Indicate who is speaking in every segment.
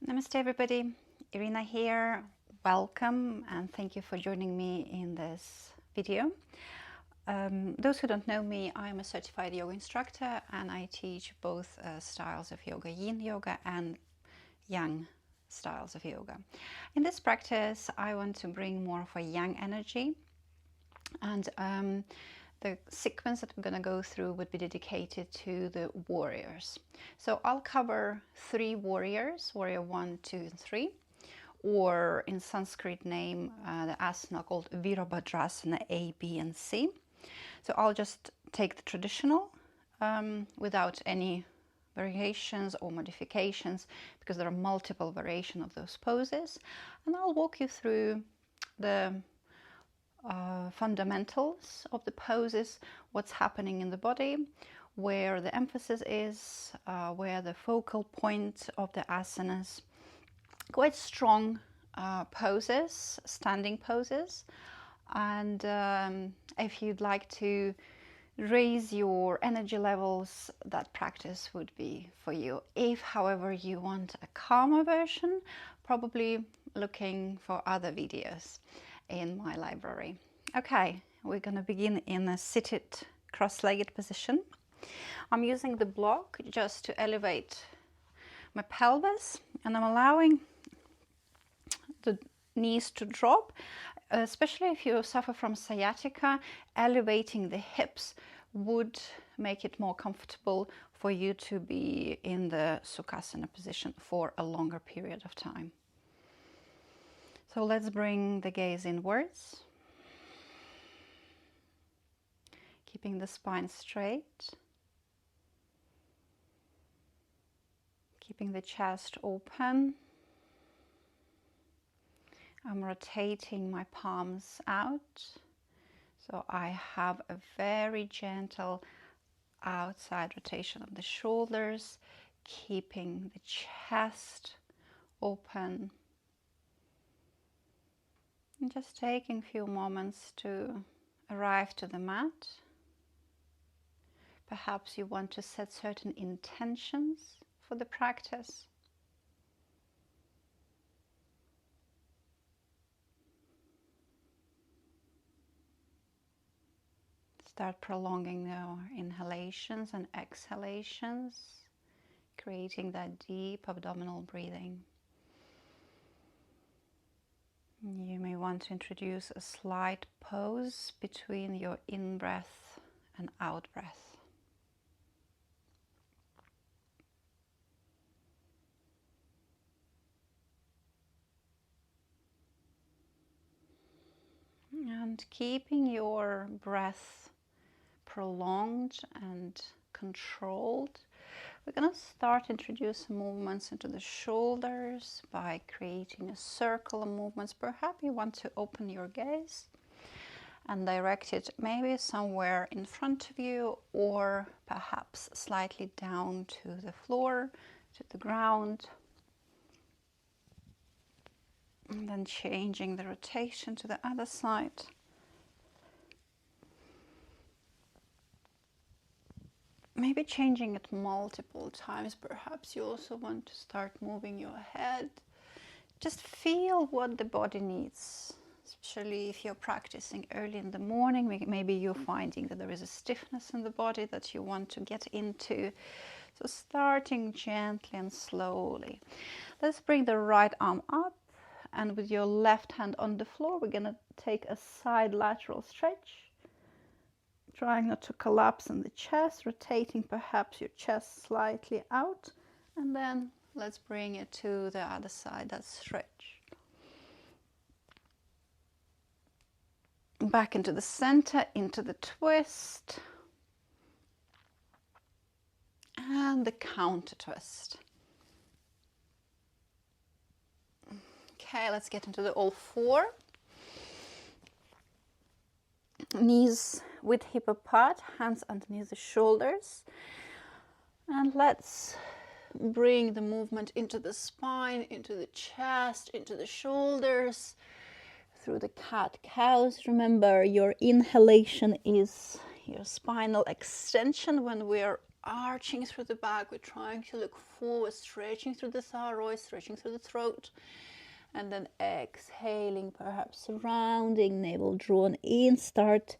Speaker 1: Namaste everybody, Irina here. Welcome and thank you for joining me in this video. Those who don't know me, I'm a certified yoga instructor and I teach both styles of yoga, yin yoga and yang styles of yoga. In this practice, I want to bring more of a yang energy, and the sequence that I'm going to go through would be dedicated to the warriors. So I'll cover 3 warriors, warrior 1, 2, and 3, or in Sanskrit name, the asana called Virabhadrasana A, B, and C. So I'll just take the traditional without any variations or modifications, because there are multiple variations of those poses, and I'll walk you through the fundamentals of the poses, what's happening in the body, where the emphasis is, where the focal point of the asanas. Quite strong poses, standing poses, and if you'd like to raise your energy levels, that practice would be for you. If, however, you want a calmer version, probably looking for other videos in my library. Okay, we're going to begin in a seated cross-legged position. I'm using the block just to elevate my pelvis, and I'm allowing the knees to drop, especially if you suffer from sciatica. Elevating the hips would make it more comfortable for you to be in the Sukhasana position for a longer period of time. So let's bring the gaze inwards, keeping the spine straight, keeping the chest open. I'm rotating my palms out, so I have a very gentle outside rotation of the shoulders, keeping the chest open. And just taking a few moments to arrive to the mat. Perhaps you want to set certain intentions for the practice. Start prolonging your inhalations and exhalations, creating that deep abdominal breathing. You may want to introduce a slight pause between your in-breath and out-breath. And keeping your breath prolonged and controlled, we're going to start introducing movements into the shoulders by creating a circle of movements. Perhaps you want to open your gaze and direct it maybe somewhere in front of you, or perhaps slightly down to the floor, to the ground. And then changing the rotation to the other side. Maybe changing it multiple times. Perhaps you also want to start moving your head. Just feel what the body needs, especially if you're practicing early in the morning. Maybe you're finding that there is a stiffness in the body that you want to get into. So starting gently and slowly. Let's bring the right arm up, and with your left hand on the floor, we're going to take a side lateral stretch. Trying not to collapse in the chest, rotating perhaps your chest slightly out, and then let's bring it to the other side, that stretch. Back into the center, into the twist, and the counter twist. Okay, let's get into the all four. Knees width hip apart, hands underneath the shoulders, and let's bring the movement into the spine, into the chest, into the shoulders, through the cat-cows. Remember, your inhalation is your spinal extension when we're arching through the back. We're trying to look forward, stretching through the thyroid, stretching through the throat. And then exhaling, perhaps rounding, navel drawn in. Start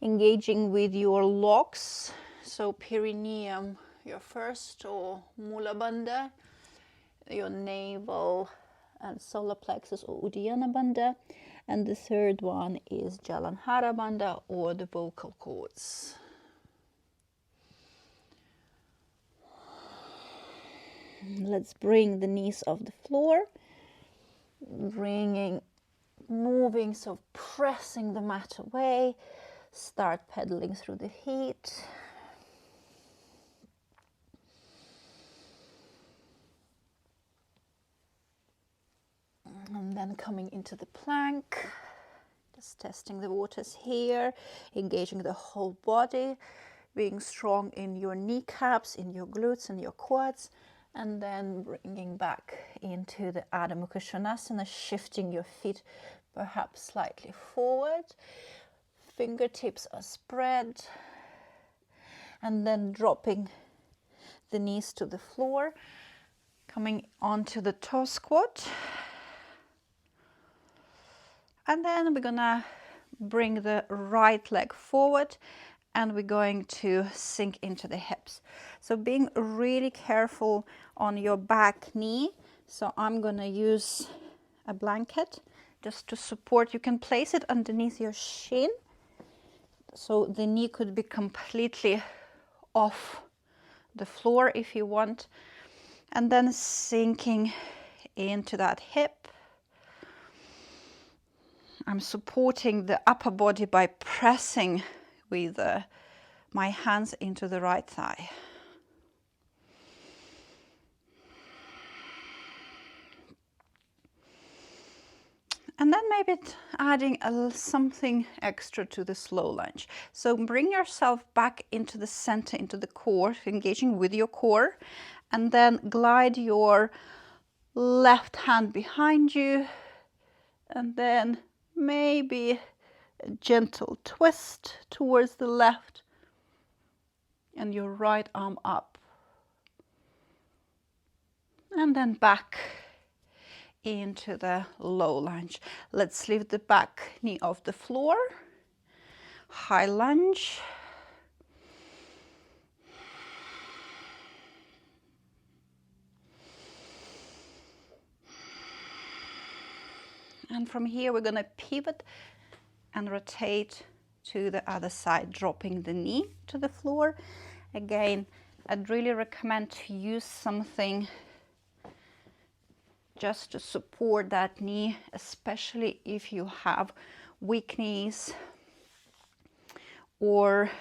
Speaker 1: engaging with your locks. So perineum, your first, or mula bandha, your navel and solar plexus or uddiyana bandha, and the third one is jalanhara bandha or the vocal cords. Let's bring the knees off the floor, moving, so pressing the mat away. Start pedaling through the heat. And then coming into the plank, just testing the waters here, engaging the whole body, being strong in your kneecaps, in your glutes and your quads, and then bringing back into the Adho Mukha Svanasana, shifting your feet perhaps slightly forward. Fingertips are spread, and then dropping the knees to the floor, coming onto the toe squat. And then we're gonna bring the right leg forward and we're going to sink into the hips. So being really careful on your back knee. So I'm gonna use a blanket just to support. You can place it underneath your shin, so the knee could be completely off the floor if you want. And then sinking into that hip. I'm supporting the upper body by pressing with my hands into the right thigh. And then maybe adding something extra to the slow lunge. So bring yourself back into the center, into the core, engaging with your core, and then glide your left hand behind you, and then maybe a gentle twist towards the left and your right arm up. And then back into the low lunge. Let's lift the back knee off the floor. High lunge. And from here we're going to pivot and rotate to the other side, dropping the knee to the floor. Again, I'd really recommend to use something just to support that knee, especially if you have weak knees, or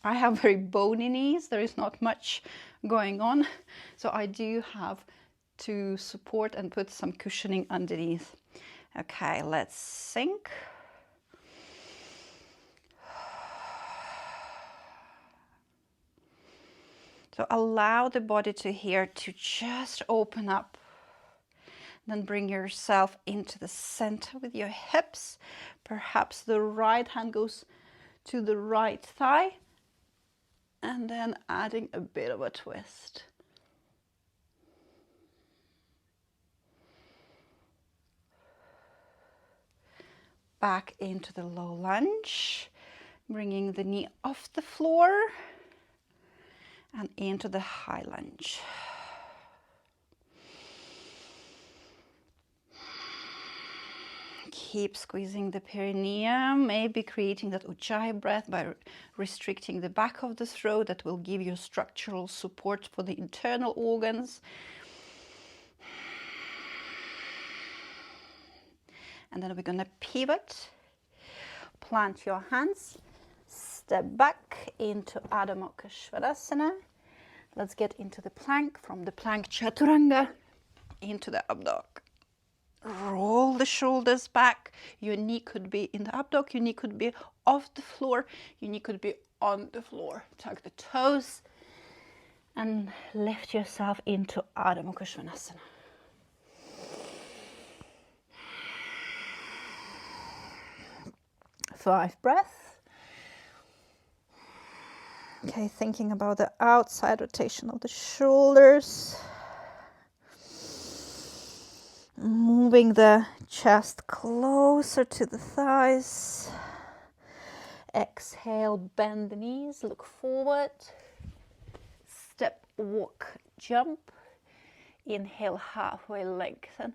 Speaker 1: I have very bony knees. There is not much going on, so I do have to support and put some cushioning underneath. Okay, let's sink. So allow the body to just open up. Then bring yourself into the center with your hips. Perhaps the right hand goes to the right thigh, and then adding a bit of a twist. Back into the low lunge, bringing the knee off the floor and into the high lunge. Keep squeezing the perineum, maybe creating that ujjayi breath by restricting the back of the throat. That will give you structural support for the internal organs. And then we're going to pivot, plant your hands, step back into Adho Mukha Svanasana. Let's get into the plank, from the plank chaturanga into the up dog. Roll the shoulders back. Your knee could be in the up dog, your knee could be off the floor, your knee could be on the floor. Tuck the toes and lift yourself into Adho Mukha Svanasana. Five breaths.
Speaker 2: Okay, thinking about the outside rotation of the shoulders. Moving the chest closer to the thighs. Exhale, bend the knees, look forward. Step, walk, jump. Inhale, halfway lengthen.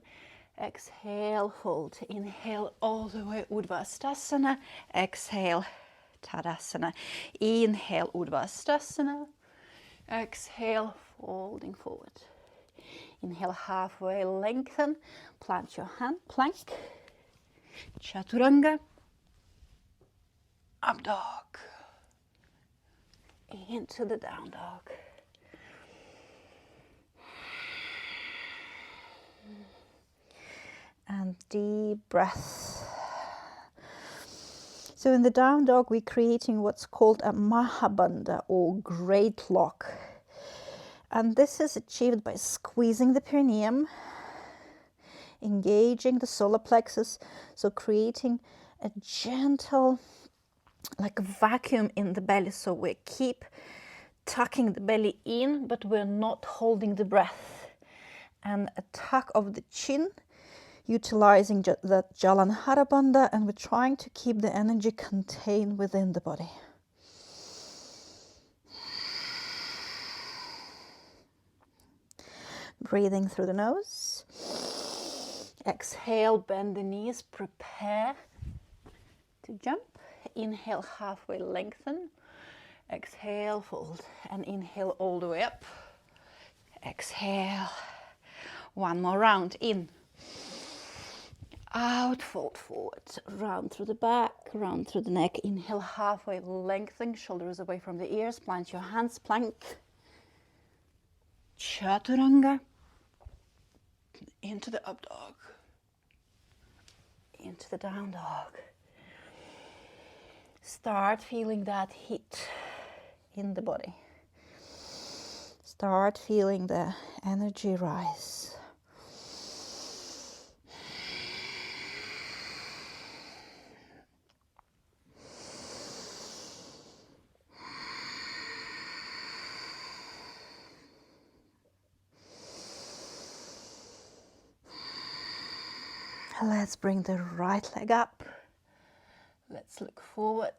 Speaker 2: Exhale, hold. Inhale all the way, Virabhadrasana. Exhale, Tadasana. Inhale, Virabhadrasana. Exhale, folding forward. Inhale, halfway lengthen. Plant your hand, plank. Chaturanga. Up dog. Into the down dog. And deep breath. So in the down dog, we're creating what's called a Mahabandha or great lock. And this is achieved by squeezing the perineum, engaging the solar plexus, so creating a gentle, like a vacuum in the belly. So we keep tucking the belly in, but we're not holding the breath. And a tuck of the chin, utilizing the Jalanhara Bandha, and we're trying to keep the energy contained within the body. Breathing through the nose. Exhale, bend the knees, prepare to jump. Inhale, halfway lengthen. Exhale, fold, and inhale all the way up. Exhale. One more round, in. Out, fold forward, round through the back, round through the neck. Inhale, halfway lengthen, shoulders away from the ears. Plant your hands, plank. Chaturanga. Into the up dog. Into the down dog. Start feeling that heat in the body. Start feeling the energy rise. Let's bring the right leg up. Let's look forward.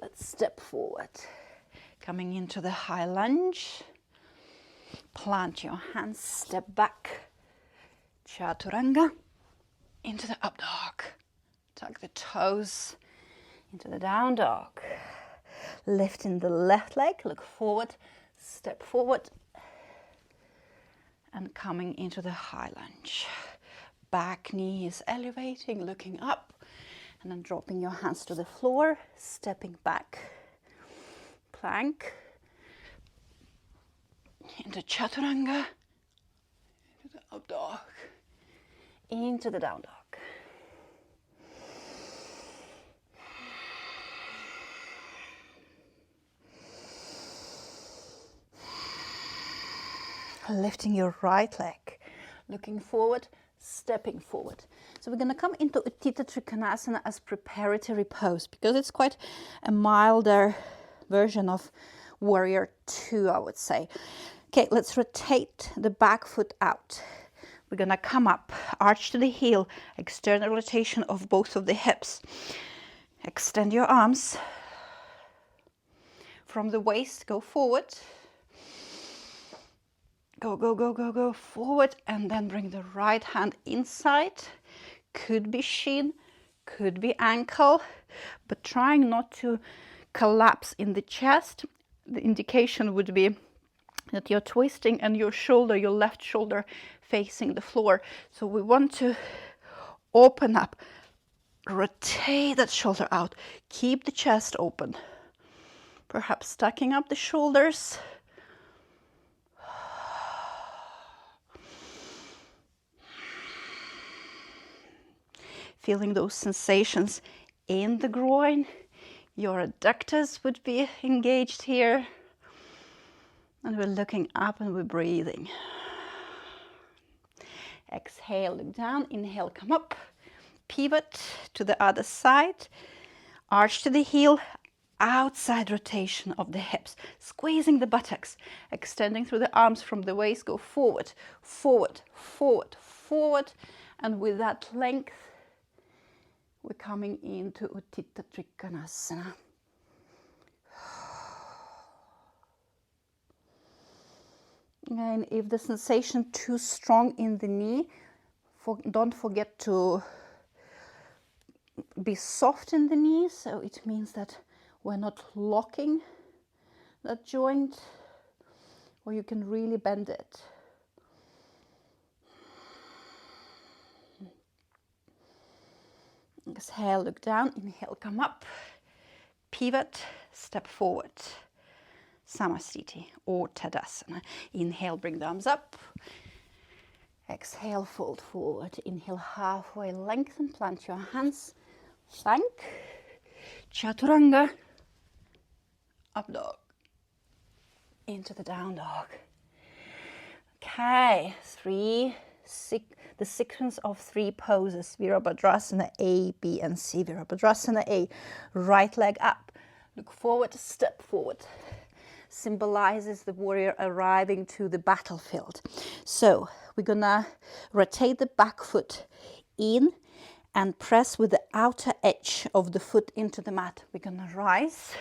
Speaker 2: Let's step forward. Coming into the high lunge. Plant your hands, step back. Chaturanga. Into the up dog. Tuck the toes into the down dog. Lifting the left leg, look forward, step forward. And coming into the high lunge. Back knee is elevating, looking up, and then dropping your hands to the floor, stepping back, plank, into chaturanga, into the up dog, into the down dog. Lifting your right leg, looking forward, stepping forward. So we're going to come into Utthita Trikonasana as preparatory pose, because it's quite a milder version of Warrior 2, I would say. Okay, let's rotate the back foot out. We're going to come up, arch to the heel, external rotation of both of the hips. Extend your arms. From the waist, go forward. Go, go, go, go, go forward, and then bring the right hand inside. Could be shin, could be ankle, but trying not to collapse in the chest. The indication would be that you're twisting and your shoulder, your left shoulder, facing the floor. So we want to open up, rotate that shoulder out, keep the chest open. Perhaps tucking up the shoulders. Feeling those sensations in the groin. Your adductors would be engaged here. And we're looking up and we're breathing. Exhale, look down. Inhale, come up. Pivot to the other side. Arch to the heel. outside rotation of the hips, squeezing the buttocks, extending through the arms from the waist, go forward, forward, forward, forward, and with that length, we're coming into Utthita Trikonasana. And if the sensation too strong in the knee, don't forget to be soft in the knee, so it means that we're not locking that joint, or you can really bend it. Exhale, look down, inhale, come up, pivot, step forward, Samasthiti or Tadasana. Inhale, bring the arms up, exhale, fold forward, inhale, halfway lengthen, plant your hands, plank, Chaturanga, up dog, into the down dog. Okay, the sequence of 3 poses, Virabhadrasana A, B, and C. Virabhadrasana A, right leg up, look forward, step forward. Symbolizes the warrior arriving to the battlefield. So we're gonna rotate the back foot in and press with the outer edge of the foot into the mat. We're gonna rise,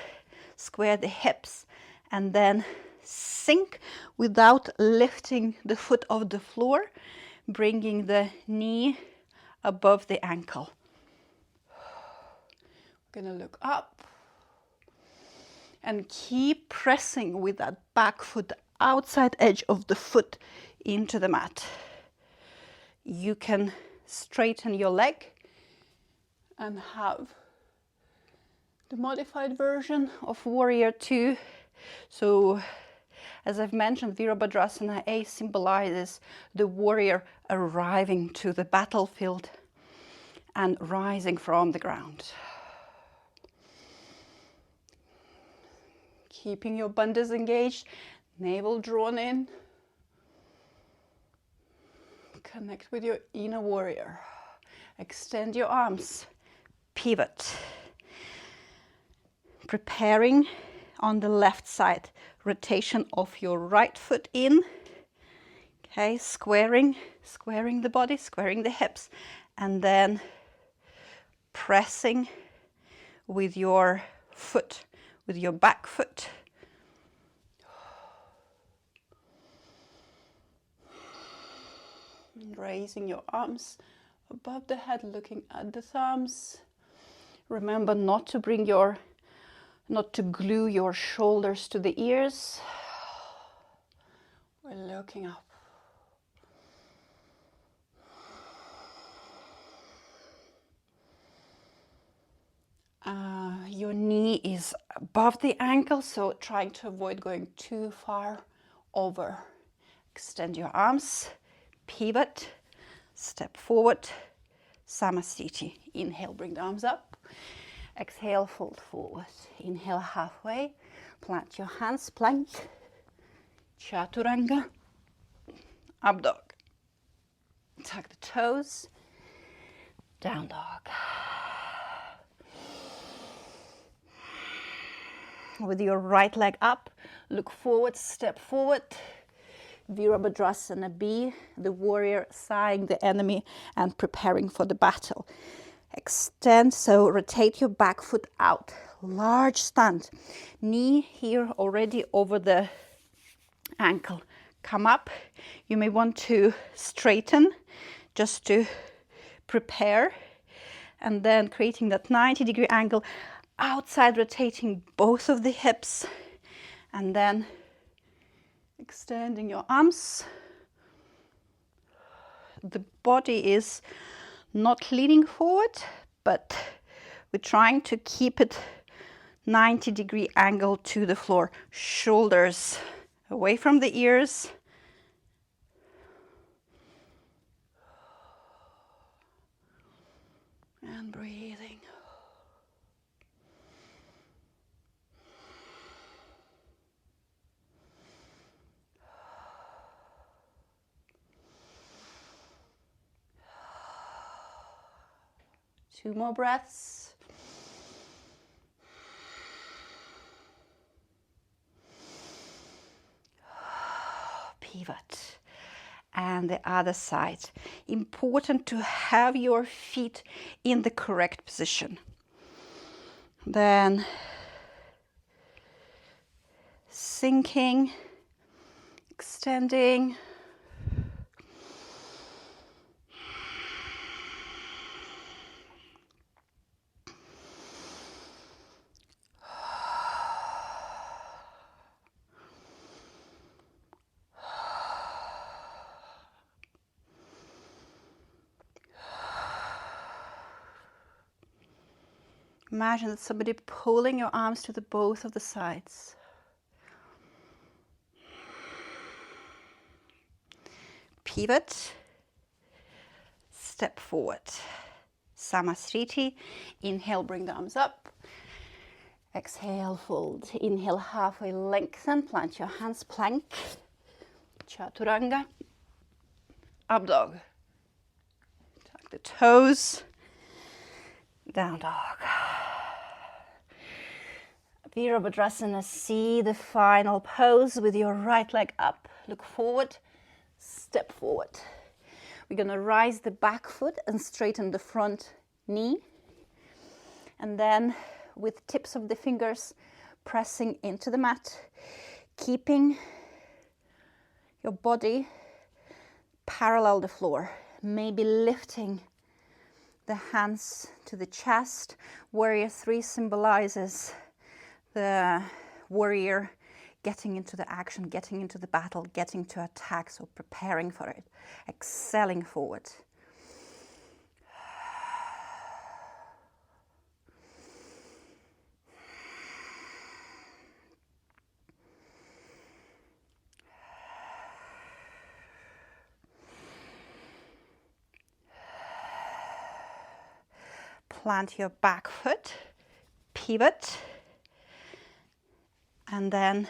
Speaker 2: square the hips, and then sink without lifting the foot off the floor, bringing the knee above the ankle. We're gonna look up and keep pressing with that back foot, outside edge of the foot into the mat. You can straighten your leg and have the modified version of Warrior 2. So, as I've mentioned, Virabhadrasana A symbolizes the warrior arriving to the battlefield and rising from the ground. Keeping your bandhas engaged, navel drawn in. Connect with your inner warrior. Extend your arms, pivot. Preparing on the left side, rotation of your right foot in. Okay, squaring the body, squaring the hips, and then pressing with your foot, with your back foot. And raising your arms above the head, looking at the thumbs. Remember not to glue your shoulders to the ears. We're looking up. Your knee is above the ankle, so trying to avoid going too far over. Extend your arms, pivot, step forward, Samasthiti. Inhale, bring the arms up. Exhale, fold forward. Inhale, halfway, plant your hands, plank, Chaturanga, up dog. Tuck the toes, down dog. With your right leg up, look forward, step forward. Virabhadrasana B, the warrior sighing the enemy and preparing for the battle. Extend, so rotate your back foot out. Large stand. Knee here already over the ankle. Come up. You may want to straighten just to prepare. And then creating that 90-degree angle. Outside, rotating both of the hips, and then extending your arms. The body is not leaning forward, but we're trying to keep it 90-degree angle to the floor. Shoulders away from the ears. And breathing. Two more breaths. pivot. And the other side. Important to have your feet in the correct position. Then sinking, extending. Imagine that somebody pulling your arms to the both of the sides. Pivot, step forward. Samasriti, inhale, bring the arms up. Exhale, fold. Inhale, halfway lengthen, plant your hands, plank. Chaturanga, up dog. Tuck the toes, down dog. Virabhadrasana, see the final pose with your right leg up. Look forward, step forward. We're going to rise the back foot and straighten the front knee. And then with tips of the fingers pressing into the mat, keeping your body parallel the floor. Maybe lifting the hands to the chest. Warrior 3 symbolizes the warrior getting into the action, getting into the battle, getting to attack, so preparing for it, excelling forward. Plant your back foot, pivot, and then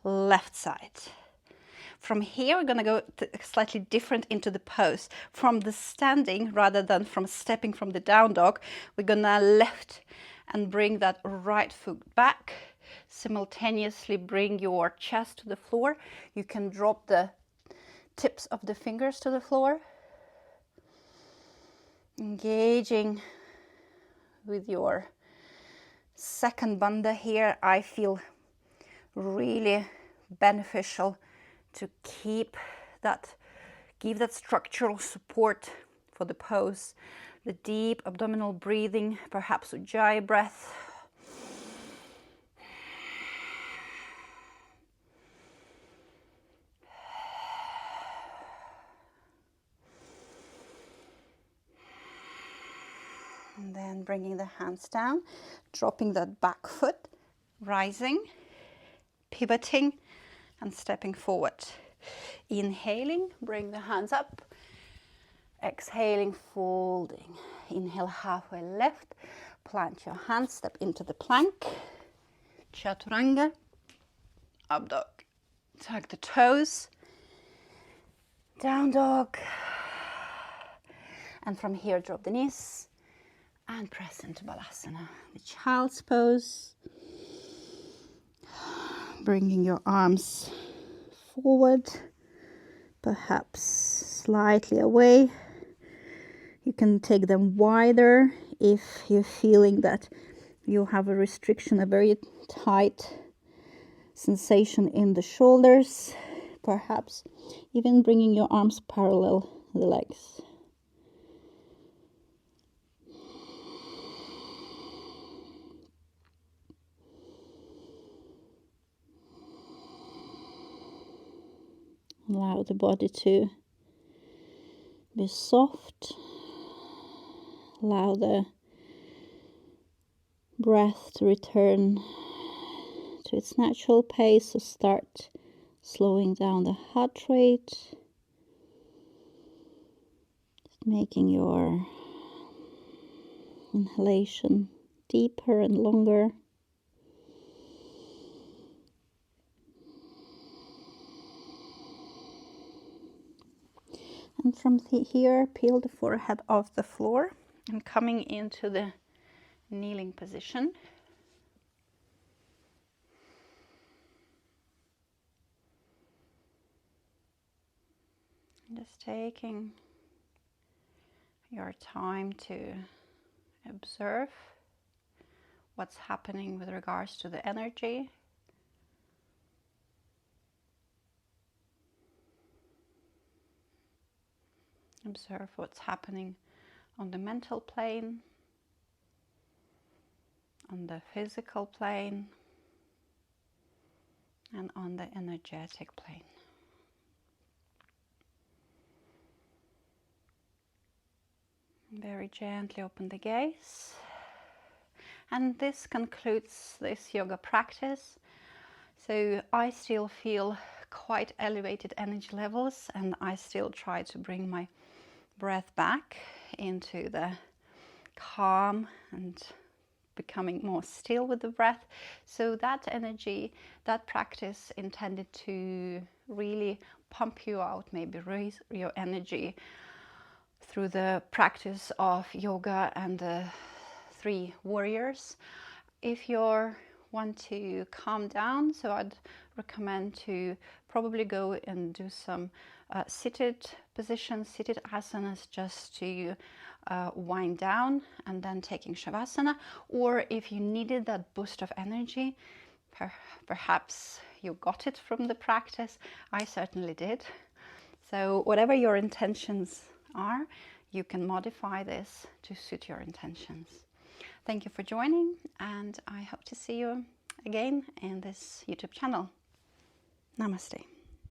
Speaker 2: left side. From here, we're going to go slightly different into the pose. From the standing, rather than from stepping from the down dog, we're going to lift and bring that right foot back. Simultaneously bring your chest to the floor. You can drop the tips of the fingers to the floor. Engaging with your second bandha here, I feel really beneficial to give that structural support for the pose. The deep abdominal breathing, perhaps Ujjayi breath. And then bringing the hands down, dropping that back foot, rising, pivoting, and stepping forward. Inhaling, bring the hands up. Exhaling, folding. Inhale, halfway left. Plant your hands, step into the plank. Chaturanga, up dog. Tuck the toes. Down dog. And from here, drop the knees. And press into Balasana, the child's pose. Bringing your arms forward, perhaps slightly away. You can take them wider if you're feeling that you have a restriction, a very tight sensation in the shoulders. Perhaps even bringing your arms parallel the legs. Allow the body to be soft. Allow the breath to return to its natural pace. So start slowing down the heart rate. Just making your inhalation deeper and longer. And from here, peel the forehead off the floor and coming into the kneeling position.
Speaker 1: Just taking your time to observe what's happening with regards to the energy. Observe what's happening on the mental plane, on the physical plane, and on the energetic plane. Very gently open the gaze. And this concludes this yoga practice. So I still feel quite elevated energy levels, and I still try to bring my breath back into the calm and becoming more still with the breath. So that energy, that practice intended to really pump you out, maybe raise your energy through the practice of yoga and the 3 warriors. If you want to calm down, so I'd recommend to probably go and do some seated positions, seated asanas, just to wind down, and then taking shavasana. Or if you needed that boost of energy, perhaps you got it from the practice. I certainly did. So whatever your intentions are, you can modify this to suit your intentions. Thank you for joining, and I hope to see you again in this YouTube channel. Namaste.